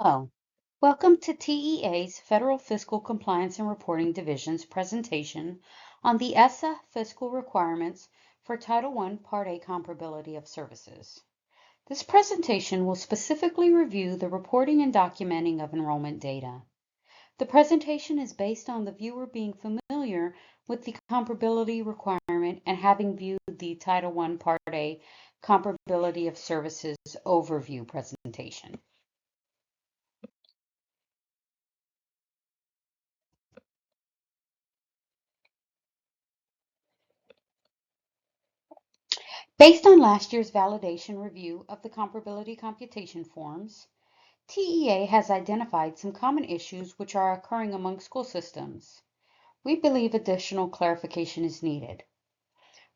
Hello. Welcome to TEA's Federal Fiscal Compliance and Reporting Division's presentation on the ESSA fiscal requirements for Title I Part A Comparability of Services. This presentation will specifically review the reporting and documenting of enrollment data. The presentation is based on the viewer being familiar with the comparability requirement and having viewed the Title I Part A Comparability of Services overview presentation. Based on last year's validation review of the comparability computation forms, TEA has identified some common issues which are occurring among school systems. We believe additional clarification is needed.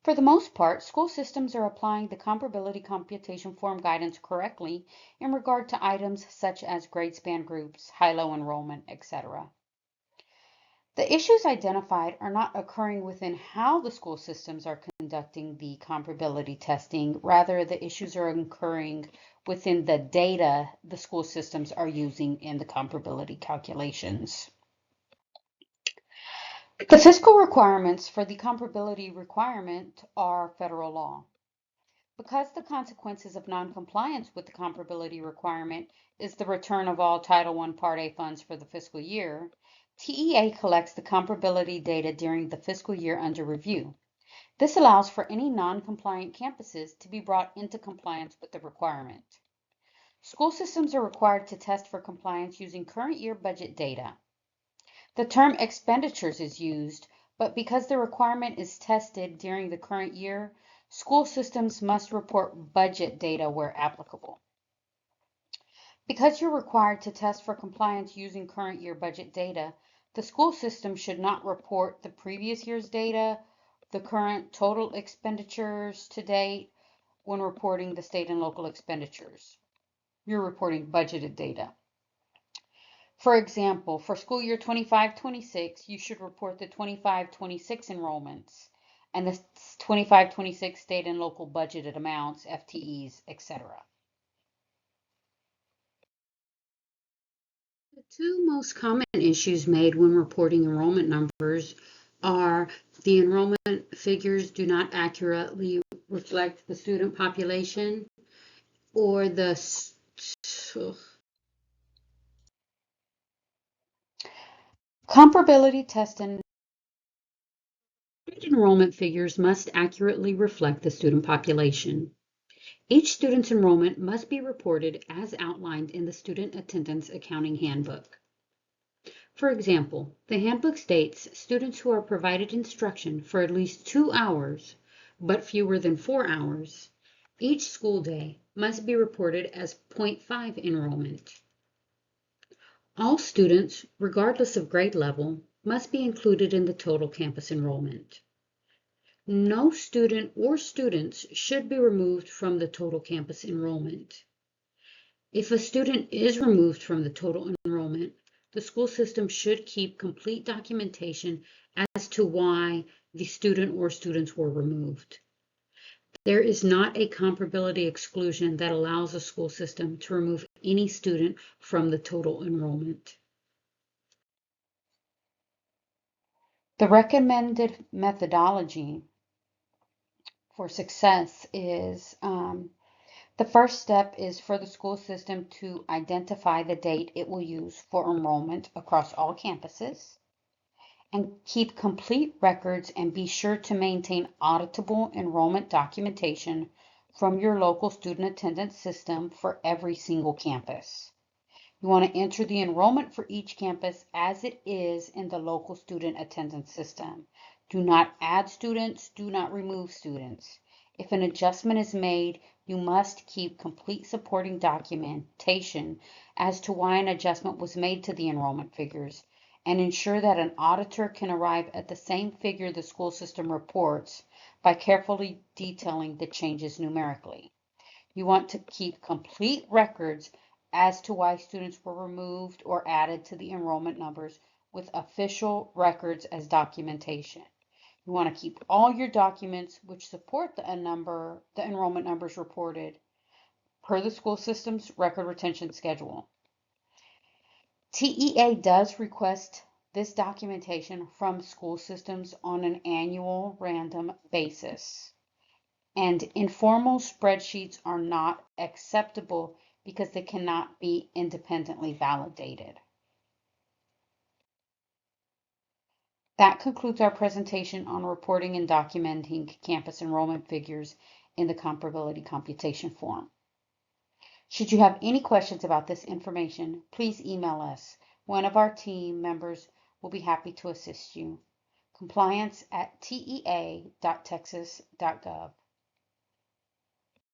For the most part, school systems are applying the comparability computation form guidance correctly in regard to items such as grade span groups, high-low enrollment, etc. The issues identified are not occurring within how the school systems are conducting the comparability testing. Rather, the issues are occurring within the data the school systems are using in the comparability calculations. The fiscal requirements for the comparability requirement are federal law. Because the consequences of noncompliance with the comparability requirement is the return of all Title I Part A funds for the fiscal year, TEA collects the comparability data during the fiscal year under review. This allows for any non-compliant campuses to be brought into compliance with the requirement. School systems are required to test for compliance using current year budget data. The term expenditures is used, but because the requirement is tested during the current year, school systems must report budget data where applicable. Because you're required to test for compliance using current year budget data, the school system should not report the previous year's data, the current total expenditures to date, when reporting the state and local expenditures. You're reporting budgeted data. For example, for school year 25-26, you should report the 25-26 enrollments and the 25-26 state and local budgeted amounts, FTEs, etc. The two most common issues made when reporting enrollment numbers are the enrollment figures do not accurately reflect the student population, or the comparability test and enrollment figures must accurately reflect the student population. Each student's enrollment must be reported as outlined in the Student Attendance Accounting Handbook. For example, the handbook states students who are provided instruction for at least 2 hours, but fewer than 4 hours, each school day must be reported as 0.5 enrollment. All students, regardless of grade level, must be included in the total campus enrollment. No student or students should be removed from the total campus enrollment. If a student is removed from the total enrollment, the school system should keep complete documentation as to why the student or students were removed. There is not a comparability exclusion that allows a school system to remove any student from the total enrollment. The recommended methodology for success is the first step is for the school system to identify the date it will use for enrollment across all campuses and keep complete records and be sure to maintain auditable enrollment documentation from your local student attendance system for every single campus. You want to enter the enrollment for each campus as it is in the local student attendance system. Do not add students, do not remove students. If an adjustment is made, you must keep complete supporting documentation as to why an adjustment was made to the enrollment figures and ensure that an auditor can arrive at the same figure the school system reports by carefully detailing the changes numerically. You want to keep complete records as to why students were removed or added to the enrollment numbers with official records as documentation. You want to keep all your documents which support the enrollment numbers reported per the school system's record retention schedule. TEA does request this documentation from school systems on an annual random basis. And informal spreadsheets are not acceptable because they cannot be independently validated. That concludes our presentation on reporting and documenting campus enrollment figures in the comparability computation form. Should you have any questions about this information, please email us. One of our team members will be happy to assist you. Compliance@tea.texas.gov.